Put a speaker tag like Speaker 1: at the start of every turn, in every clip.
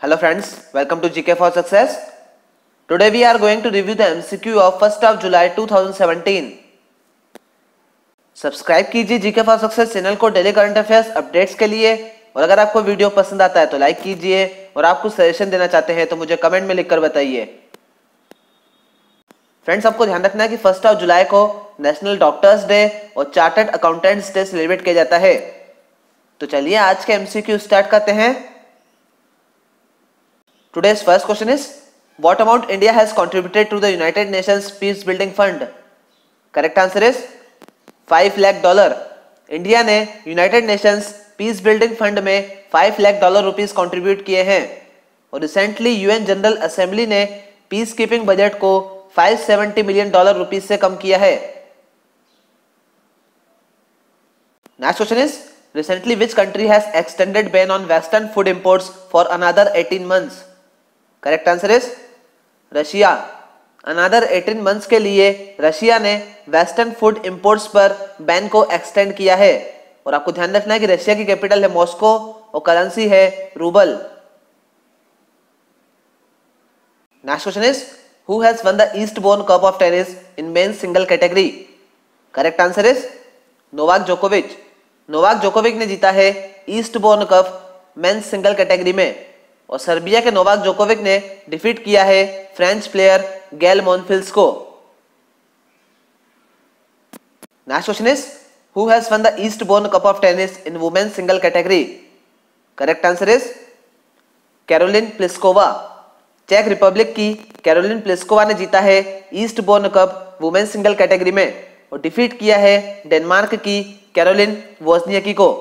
Speaker 1: Hello friends, welcome to GK for Success. Today we are going to review the MCQ of 1st of July 2017. Subscribe कीजिए GK for Success channel को daily current affairs updates के लिए, और अगर आपको video पसंद आता है तो लाइक कीजिए, और आप कुछ सजेशन देना चाहते हैं तो मुझे कमेंट में लिखकर बताइए। फ्रेंड्स, आपको ध्यान रखना है कि 1 ऑफ जुलाई को नेशनल डॉक्टर्स डे और चार्टर्ड अकाउंटेंट्स डे सेलिब्रेट किया जाता है। तो चलिए आज के MCQ स्टार्ट करते हैं। Today's first question is, what amount India has contributed to the United Nations Peace Building Fund? Correct answer is $5 lakh। India ने United Nations peace building fund में $5 लाख रुपीस कंट्रीब्यूट किए हैं, और रिसेंटली यूएन जनरल असेंबली ने peace keeping budget को $570 million rupees से कम किया है। Next question is, recently which country has extended ban on western food imports for another 18 months? Correct answer is Russia. Another 18 months के लिए Russia ने western food imports पर ban को extend किया है, और आपको ध्यान रखना है कि रशिया की कैपिटल है मॉस्को और करेंसी है rouble. Next question is, who has won the Eastbourne cup of tennis in men's single category? Correct answer is Novak जोकोविच। नोवाक जोकोविच ने जीता है Eastbourne cup men's single category में, और सर्बिया के नोवाक जोकोविच ने डिफीट किया है फ्रेंच प्लेयर गैल मॉनफिल्स को। Next question is, who has won the Eastbourne cup of tennis in women's single category? Correct answer is Karolina Pliskova. चेक Republic की कैरोलिन प्लिस्कोवा ने जीता है Eastbourne cup women's single category में, और defeat किया है डेनमार्क की कैरोलिन वोजनियाकी को।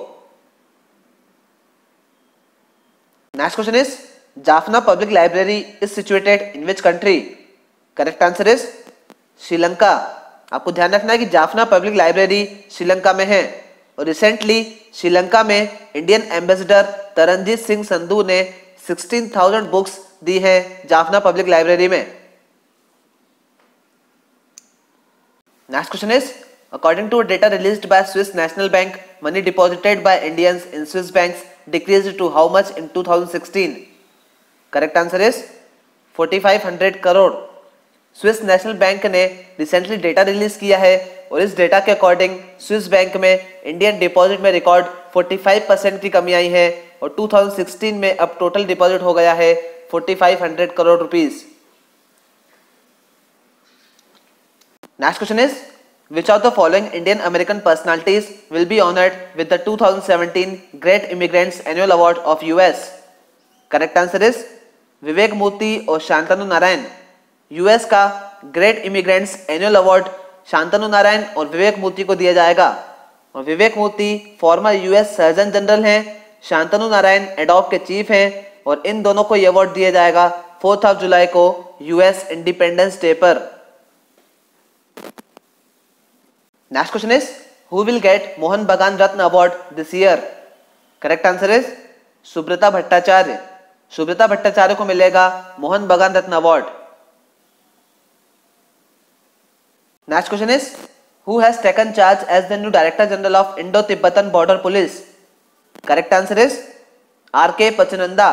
Speaker 1: Next question is, Jaffna public library is situated in which country? Correct answer is Sri Lanka. आपको ध्यान रखना है कि जाफना पब्लिक लाइब्रेरी श्रीलंका में है, और रिसेंटली श्रीलंका में इंडियन एम्बेसडर तरनजीत सिंह संधू ने 16,000 बुक्स दी हैं जाफना पब्लिक लाइब्रेरी में। Next question is, according to data released by Swiss National Bank, money deposited by Indians in Swiss banks decreased to how much in 2016? Correct answer is 4,500 crore. Swiss national bank ने recently data release किया है, और इस data के according Swiss bank में Indian deposit में record 45% की कमी आई है, और 2016 में अब टोटल डिपॉजिट हो गया है 4,500 crore rupees. Next question is, which of the following Indian American personalities will be honored with the 2017 Great Immigrants Annual Award of US? Correct answer is विवेक मूर्ति और शांतनु नारायण। यूएस का great immigrants annual award Shantanu Narayan और विवेक मूर्ति को दिया जाएगा, और विवेक मूर्ति फॉर्मर यूएस सर्जन जनरल हैं, शांतनु नारायण एडॉप के chief हैं, और इन दोनों को यह अवार्ड दिया जाएगा 4 ऑफ जुलाई को यूएस इंडिपेंडेंस डे पर। Next question is, who will get Mohan Bagan Ratna award this year? Correct answer is Subrata Bhattacharya. Subrata Bhattacharya को मिलेगा Mohan Bagan Ratna award. Next question is, who has taken charge as the new director general of Indo Tibetan border police? Correct answer is R K. Pachnanda.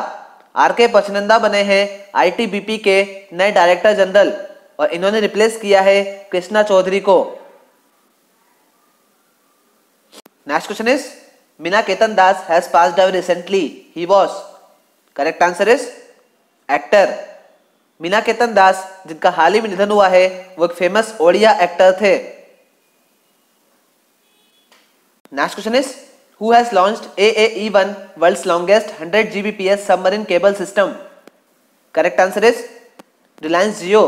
Speaker 1: R K. Pachnanda बने हैं ITBP के नए director general, और इन्होंने replace किया है कृष्णा चौधरी को। Next question is, Meena Ketan Das has passed away recently, he was? Correct answer is actor. Meena Ketan Das जिनका हाल ही में निधन हुआ है, वो एक फेमस ओडिया एक्टर थे। Next question is, who has launched AAE-1 world's longest 100 Gbps submarine cable system? Correct answer is Reliance Jio.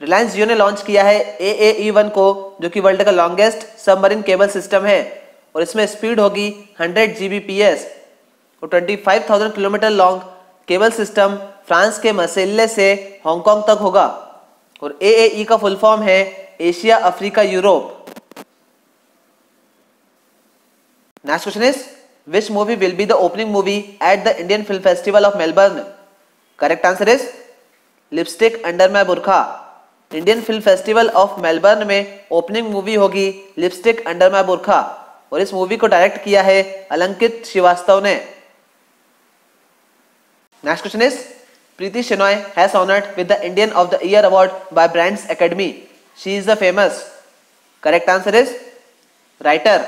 Speaker 1: Reliance Jio ने लॉन्च किया है AAE-1 को, जो कि वर्ल्ड का लॉन्गेस्ट सबमरीन केबल सिस्टम है, और इसमें स्पीड होगी 100 Gbps, और 25,000 kilometre long cable system France के मर्सेल्ले से हांगकांग तक होगा, और AAE का फुल फॉर्म है Asia Africa Europe. Next question is, which movie will be the opening movie at the Indian film festival of Melbourne? Correct answer is Lipstick Under My Burkha. Indian film festival of Melbourne में opening movie होगी लिपस्टिक अंडर माय बुरखा, और इस movie को direct किया है अलंकित श्रीवास्तव ने। Next question is Preeti Shenoy has honoured with the Indian of the year award by brands academy, she is the famous. Correct answer is writer.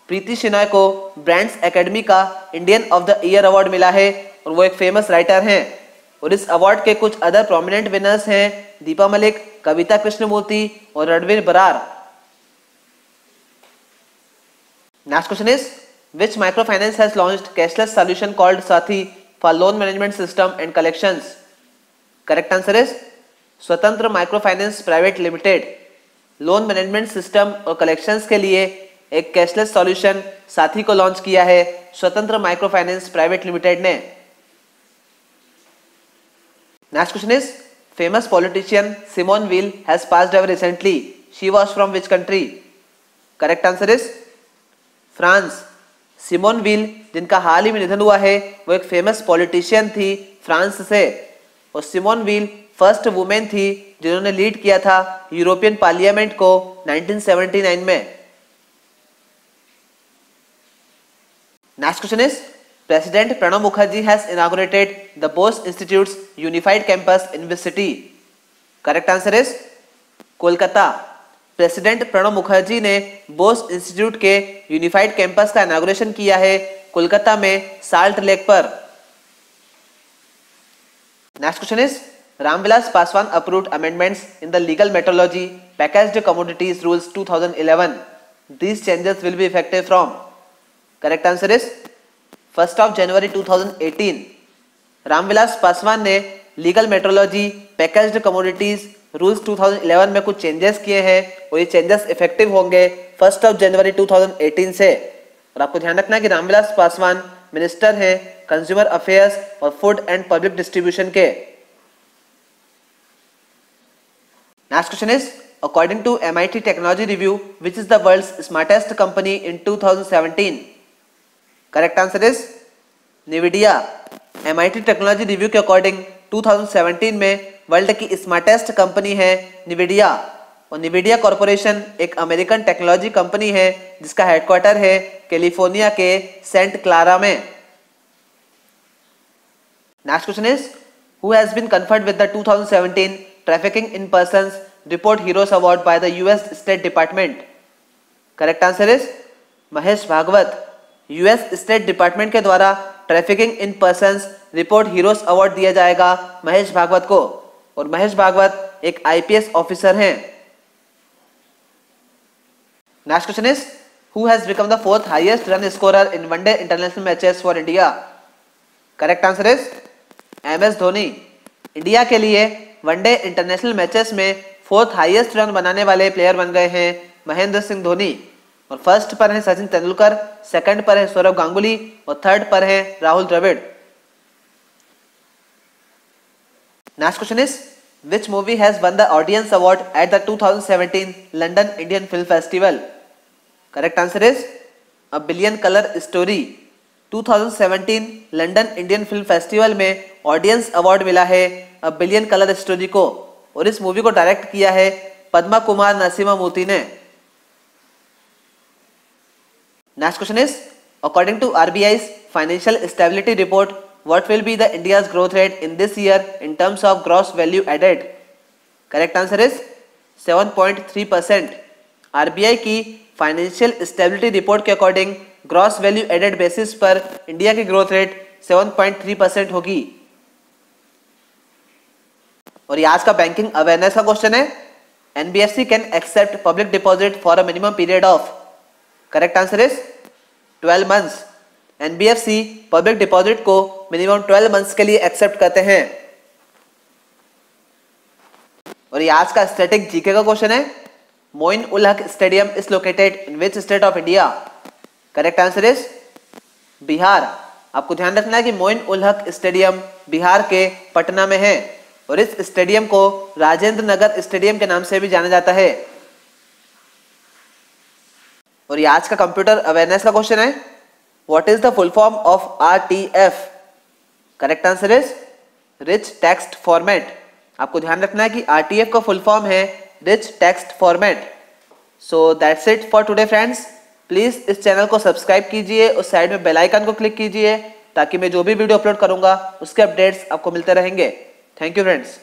Speaker 1: Preeti Shenoy को brands academy का Indian of the year award मिला है और वो एक फेमस राइटर हैं। और इस अवार्ड के कुछ अदर प्रोमिनेंट विनर्स हैं दीपा मलिक, कविता कृष्णमूर्ति और Ranveer Brar. Next question is which microfinance has launched cashless solution called Sathi for loan management system and collections? Correct answer is स्वतंत्र microfinance private limited loan management system और collections के लिए एक cashless solution साथी को launch किया है स्वतंत्र माइक्रोफाइनेंस प्राइवेट लिमिटेड ने। Next question is famous politician Simone Veil has passed away recently, she was from which country? Correct answer is France. Simone Veil जिनका हाल ही में निधन हुआ है वो एक फेमस पॉलिटिशियन थी फ्रांस से और सिमोन वील फर्स्ट वुमेन थी जिन्होंने लीड किया था यूरोपियन पार्लियामेंट को 1979 में। Next question is president Pranab Mukherjee has inaugurated the Bose institutes unified campus in which city? Correct answer is Kolkata. President Pranab Mukherjee ने बोस इंस्टीट्यूट के यूनिफाइड कैंपस का इनॉग्रेशन किया है कोलकाता में साल्ट लेक पर। Next question is Ramvilas Paswan approved amendments in the legal metrology packaged commodities rules 2011, these changes will be effective from? Correct answer is 1 जनवरी 2018। रामविलास पासवान ने legal metrology packaged commodities rules 2011 में कुछ changes किए हैं और ये चेंजेस इफेक्टिव होंगे 1 जनवरी 2018 से। और आपको ध्यान रखना है कि रामविलास पासवान मिनिस्टर हैं कंज्यूमर अफेयर्स और फूड एंड पब्लिक डिस्ट्रीब्यूशन के। Next question is according to MIT technology review which is the world's smartest company in 2017? Correct answer is NVIDIA। MIT technology review के अकॉर्डिंग 2017 में वर्ल्ड की smartest company है NVIDIA और NVIDIA corporation एक American technology company है जिसका headquarter है California के सेंट क्लारा में। Next question is who has been conferred with the 2017 trafficking in persons report heroes award by the US state department? Correct answer is Mahesh Bhagwat. US state department के द्वारा trafficking in persons report heroes award दिया जाएगा महेश भागवत को और महेश भागवत एक IPS officer हैं। Next question is who has become the 4th highest run scorer in one day international matches for India? Correct answer is MS Dhoni. India के लिए वनडे इंटरनेशनल मैचेस में 4th highest run बनाने वाले प्लेयर बन गए हैं महेंद्र सिंह धोनी और फर्स्ट पर है सचिन तेंदुलकर, सेकंड पर है सौरव गांगुली और थर्ड पर है Rahul Dravid. Next question is which movie has won the audience award at the 2017 London Indian Film Festival? Correct answer is A Billion Color Story। 2017 London Indian film festival में ऑडियंस अवार्ड मिला है A Billion Color Story को और इस movie को direct किया है पद्मा कुमार नरसिम्हा मूर्ति ने। Next question is according to RBI's financial stability report what will be the India's growth rate in this year in terms of gross value added? Correct answer is 7.3%। RBI की financial stability report के according gross value added basis पर India की growth rate 7.3% होगी। और ये आज का banking awareness का क्वेश्चन है NBFC can accept public deposit for a minimum period of? Correct answer is 12 months. NBFC public deposit को मिनिमम 12 मंथ्स के लिए एक्सेप्ट करते हैं। और ये आज का स्टैटिक जीके का क्वेश्चन है Moin ul Haq stadium is located in which state of India? Correct answer is Bihar. आपको ध्यान रखना है कि मोइन उल हक स्टेडियम बिहार के पटना में है और इस स्टेडियम को राजेंद्र नगर स्टेडियम के नाम से भी जाना जाता है। और ये आज का कंप्यूटर अवेयरनेस का क्वेश्चन है What is the full form of RTF? Correct answer is rich text format. आपको ध्यान रखना है कि RTF का फुल फॉर्म है rich text format. So that's it for today friends. Please इस चैनल को सब्सक्राइब कीजिए और साइड में बेल आइकन को क्लिक कीजिए ताकि मैं जो भी वीडियो अपलोड करूंगा उसके अपडेट्स आपको मिलते रहेंगे। Thank you friends.